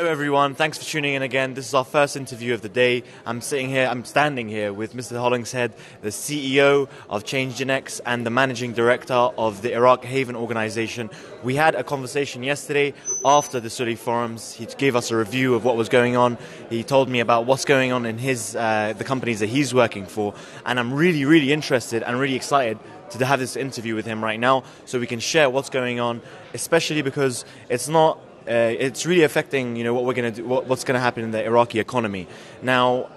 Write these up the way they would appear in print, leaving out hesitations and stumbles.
Hello everyone, thanks for tuning in again. This is our first interview of the day. I'm standing here with Mr. Hollingshead, the CEO of ChangedinEx and the Managing Director of the Iraq Haven organization. We had a conversation yesterday after the Suri forums. He gave us a review of what was going on. He told me about what's going on in the companies that he's working for. And I'm really interested and really excited to have this interview with him right now so we can share what's going on, especially because it's really affecting, what we're going to do, what's going to happen in the Iraqi economy. Now,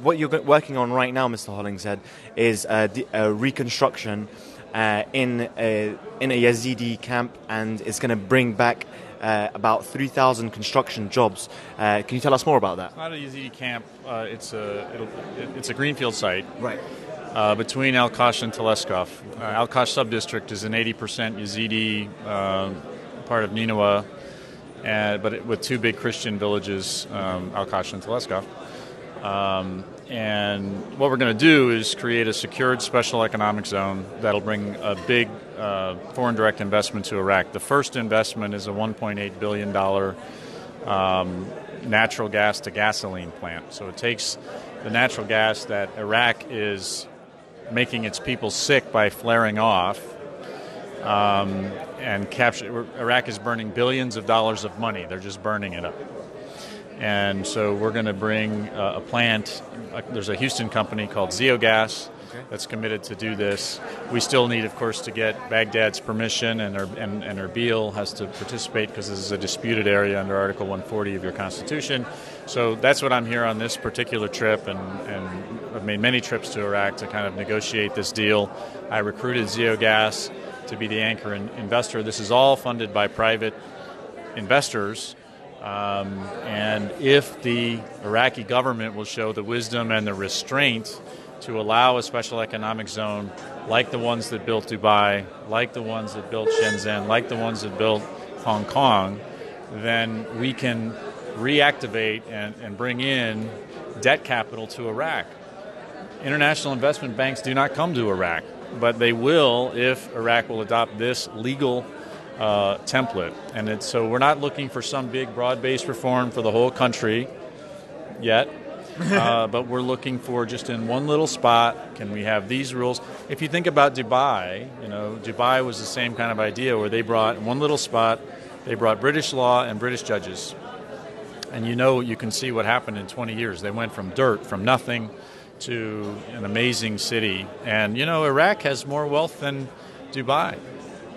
what you're working on right now, Mr. Hollingshead, is a reconstruction in a Yazidi camp, and it's going to bring back about 3,000 construction jobs. Can you tell us more about that? It's not a Yazidi camp. It's a greenfield site. Right. Between Al-Qash and Teleskov. Al-Qash subdistrict is an 80% Yazidi part of Nineveh, but with two big Christian villages, Al-Qash and Teleskov. And what we're going to do is create a secured special economic zone that'll bring a big foreign direct investment to Iraq. The first investment is a $1.8 billion natural gas to gasoline plant. So it takes the natural gas that Iraq is making its people sick by flaring off, and capture. Iraq is burning billions of dollars of money. They're just burning it up. And so we're going to bring a plant. There's a Houston company called Zeogas that's committed to do this. We still need, of course, to get Baghdad's permission, and Erbil has to participate because this is a disputed area under Article 140 of your Constitution. So that's what I'm here on this particular trip, and I've made many trips to Iraq to kind of negotiate this deal. I recruited Zeogas to be the anchor investor. This is all funded by private investors. And if the Iraqi government will show the wisdom and the restraint to allow a special economic zone like the ones that built Dubai, like the ones that built Shenzhen, like the ones that built Hong Kong, then we can reactivate and bring in debt capital to Iraq. International investment banks do not come to Iraq, but they will if Iraq will adopt this legal template. And so we're not looking for some big broad-based reform for the whole country yet, but we're looking for just in one little spot, can we have these rules? If you think about Dubai, Dubai was the same kind of idea where they brought in one little spot, they brought British law and British judges. And you can see what happened in 20 years. They went from dirt, from nothing, to an amazing city. And, Iraq has more wealth than Dubai.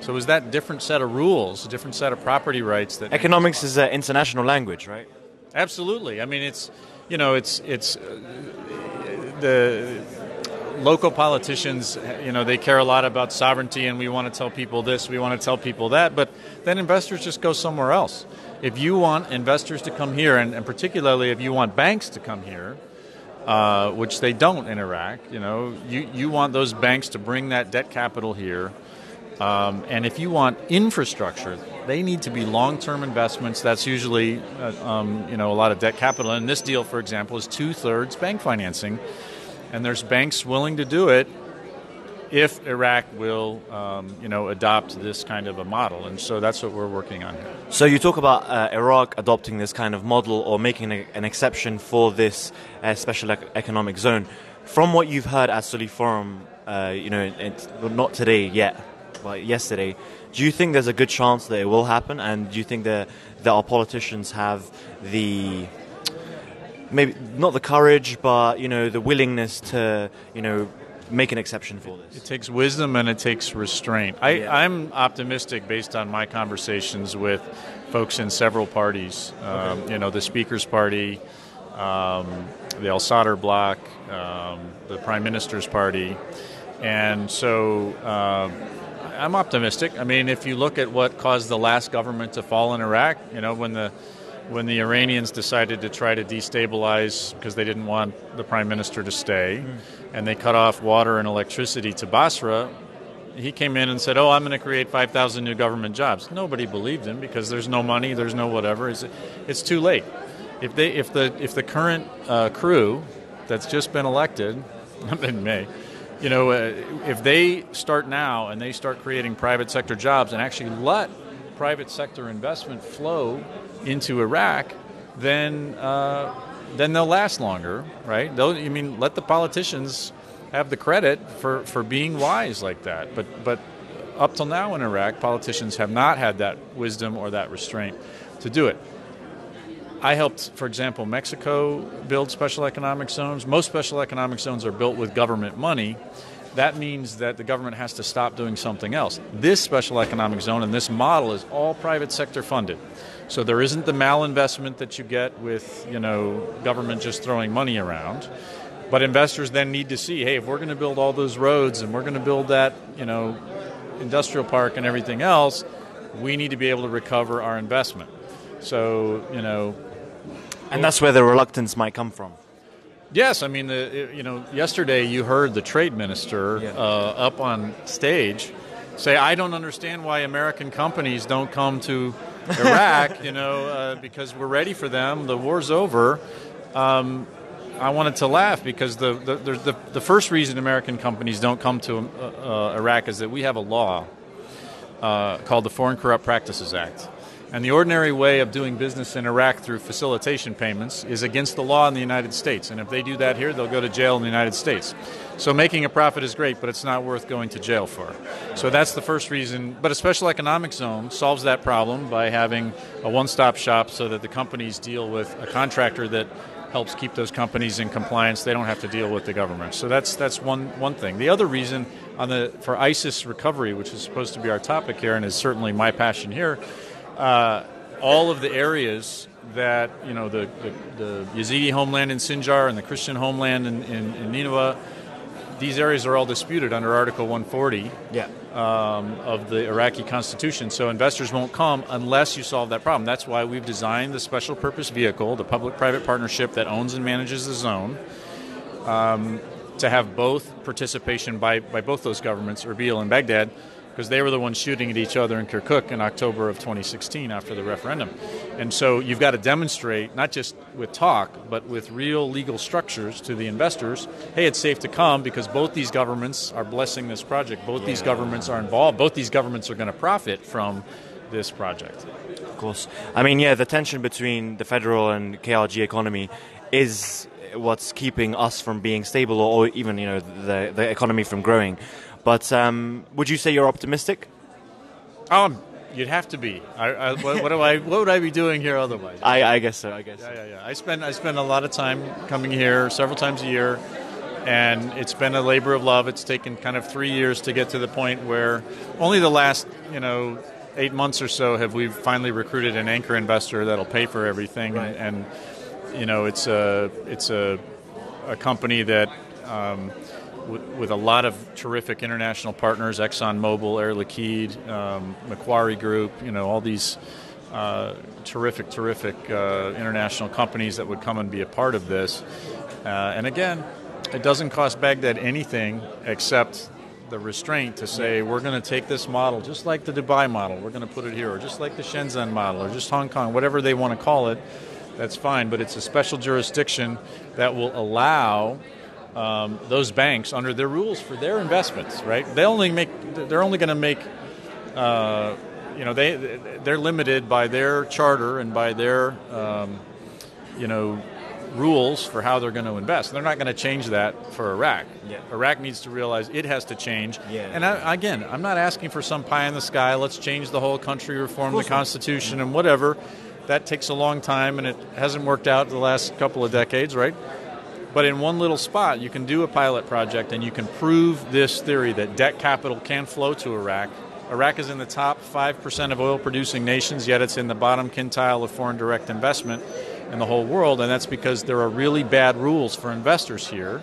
So is that different set of rules, a different set of property rights? That economics is an international language, right? Absolutely. I mean, it's the local politicians, they care a lot about sovereignty, and we want to tell people this, we want to tell people that, but then investors just go somewhere else. If you want investors to come here, and particularly if you want banks to come here, which they don't in Iraq, you want those banks to bring that debt capital here. And if you want infrastructure, they need to be long-term investments. That's usually, a lot of debt capital. And this deal, for example, is 2/3 bank financing. And there's banks willing to do it if Iraq will, adopt this kind of a model. And so that's what we're working on here. So you talk about Iraq adopting this kind of model or making an exception for this special economic zone. From what you've heard at Suli Forum, not today yet, but yesterday, do you think there's a good chance that it will happen? And do you think that our politicians have the, maybe not the courage, but, the willingness to, make an exception for this? It takes wisdom and it takes restraint. I'm optimistic based on my conversations with folks in several parties. The Speaker's Party, the Al-Sadr Bloc, the Prime Minister's Party. And so I'm optimistic. I mean, if you look at what caused the last government to fall in Iraq, when the Iranians decided to try to destabilize because they didn't want the prime minister to stay, and they cut off water and electricity to Basra, he came in and said, I'm going to create 5,000 new government jobs. Nobody believed him because there's no money, there's no whatever. It's too late. If the current crew that's just been elected in May, if they start now and they start creating private sector jobs and actually let private sector investment flow into Iraq, then they'll last longer, right? Let the politicians have the credit for being wise like that. But up till now in Iraq, politicians have not had that wisdom or that restraint to do it. I helped, for example, Mexico build special economic zones. Most special economic zones are built with government money. That means that the government has to stop doing something else. This special economic zone and this model is all private sector funded. So there isn't the malinvestment that you get with, government just throwing money around. But investors then need to see, hey, if we're going to build all those roads and we're going to build that, industrial park and everything else, we need to be able to recover our investment. So, And that's where the reluctance might come from. Yes, yesterday you heard the trade minister up on stage say, I don't understand why American companies don't come to Iraq, because we're ready for them. The war's over. I wanted to laugh because the first reason American companies don't come to Iraq is that we have a law called the Foreign Corrupt Practices Act. And the ordinary way of doing business in Iraq through facilitation payments is against the law in the United States. And if they do that here, they'll go to jail in the United States. So making a profit is great, but it's not worth going to jail for. So that's the first reason. But a special economic zone solves that problem by having a one-stop shop so that the companies deal with a contractor that helps keep those companies in compliance. They don't have to deal with the government. So that's one thing. The other reason for ISIS recovery, which is supposed to be our topic here and is certainly my passion here, all of the areas that, the Yazidi homeland in Sinjar and the Christian homeland in Nineveh, these areas are all disputed under Article 140 of the Iraqi Constitution. So investors won't come unless you solve that problem. That's why we've designed the special purpose vehicle, the public-private partnership that owns and manages the zone, to have both participation by both those governments, Erbil and Baghdad, because they were the ones shooting at each other in Kirkuk in October of 2016 after the referendum. And so you've got to demonstrate, not just with talk, but with real legal structures to the investors, hey, it's safe to come because both these governments are blessing this project. Both these governments are involved. Both these governments are going to profit from this project. Of course. the tension between the federal and KRG economy is what's keeping us from being stable or even, the economy from growing. But would you say you're optimistic? You'd have to be. What would I be doing here otherwise? I guess so. Yeah. I spend a lot of time coming here several times a year, and it's been a labor of love. It's taken kind of 3 years to get to the point where only the last 8 months or so have we finally recruited an anchor investor that'll pay for everything, right. and it's a company that. With a lot of terrific international partners, ExxonMobil, Air Liquide, Macquarie Group, all these terrific international companies that would come and be a part of this. And again, it doesn't cost Baghdad anything except the restraint to say we're going to take this model, just like the Dubai model, we're going to put it here, or just like the Shenzhen model, or just Hong Kong, whatever they want to call it, that's fine. But it's a special jurisdiction that will allow those banks under their rules for their investments, right? They're only going to make, they're limited by their charter and by their, rules for how they're going to invest. They're not going to change that for Iraq. Yeah. Iraq needs to realize it has to change. Yeah. And I'm not asking for some pie in the sky. Let's change the whole country, reform the Constitution, and whatever. That takes a long time, and it hasn't worked out the last couple of decades, right? But in one little spot, you can do a pilot project and you can prove this theory that debt capital can flow to Iraq. Iraq is in the top 5% of oil-producing nations, yet it's in the bottom quintile of foreign direct investment in the whole world, and that's because there are really bad rules for investors here,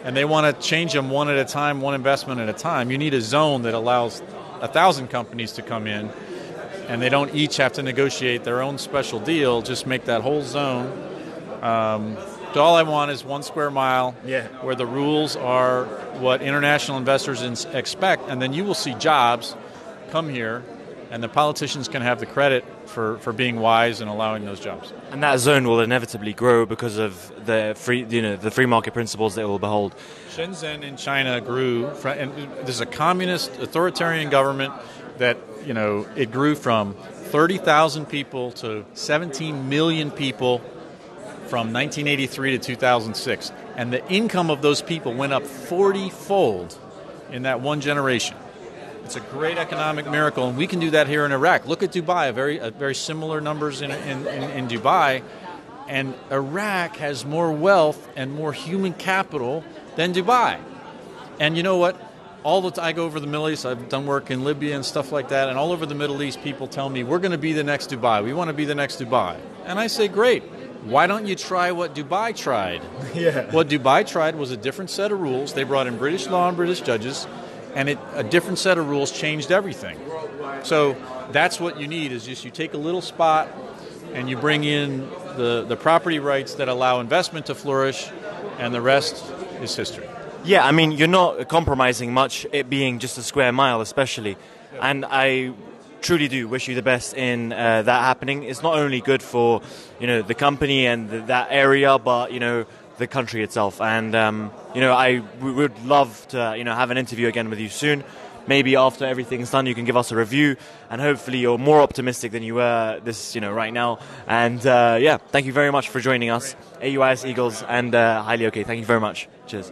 and they want to change them one at a time, one investment at a time. You need a zone that allows 1,000 companies to come in, and they don't each have to negotiate their own special deal, just make that whole zone. So all I want is 1 square mile where the rules are what international investors expect, and then you will see jobs come here, and the politicians can have the credit for being wise and allowing those jobs. And that zone will inevitably grow because of the free market principles that it will behold. Shenzhen in China grew, and there's a communist authoritarian government that it grew from 30,000 people to 17 million people from 1983 to 2006. And the income of those people went up 40-fold in that one generation. It's a great economic miracle, and we can do that here in Iraq. Look at Dubai, a very similar numbers in Dubai. And Iraq has more wealth and more human capital than Dubai. And you know what? I go over the Middle East. I've done work in Libya and stuff like that. And all over the Middle East, people tell me, we're going to be the next Dubai. We want to be the next Dubai. And I say, great. Why don't you try what Dubai tried? Yeah. What Dubai tried was a different set of rules. They brought in British law and British judges. And a different set of rules changed everything. So that's what you need, is just you take a little spot and you bring in the property rights that allow investment to flourish, and the rest is history. Yeah, I mean, you're not compromising much, it being just a square mile especially. Yeah. And I truly do wish you the best in that happening. It's not only good for, the company and that area, but, the country itself. And, we would love to, have an interview again with you soon. Maybe after everything's done, you can give us a review, and hopefully you're more optimistic than you were right now. And thank you very much for joining us. AUIS Eagles and Highly OK. Thank you very much. Cheers.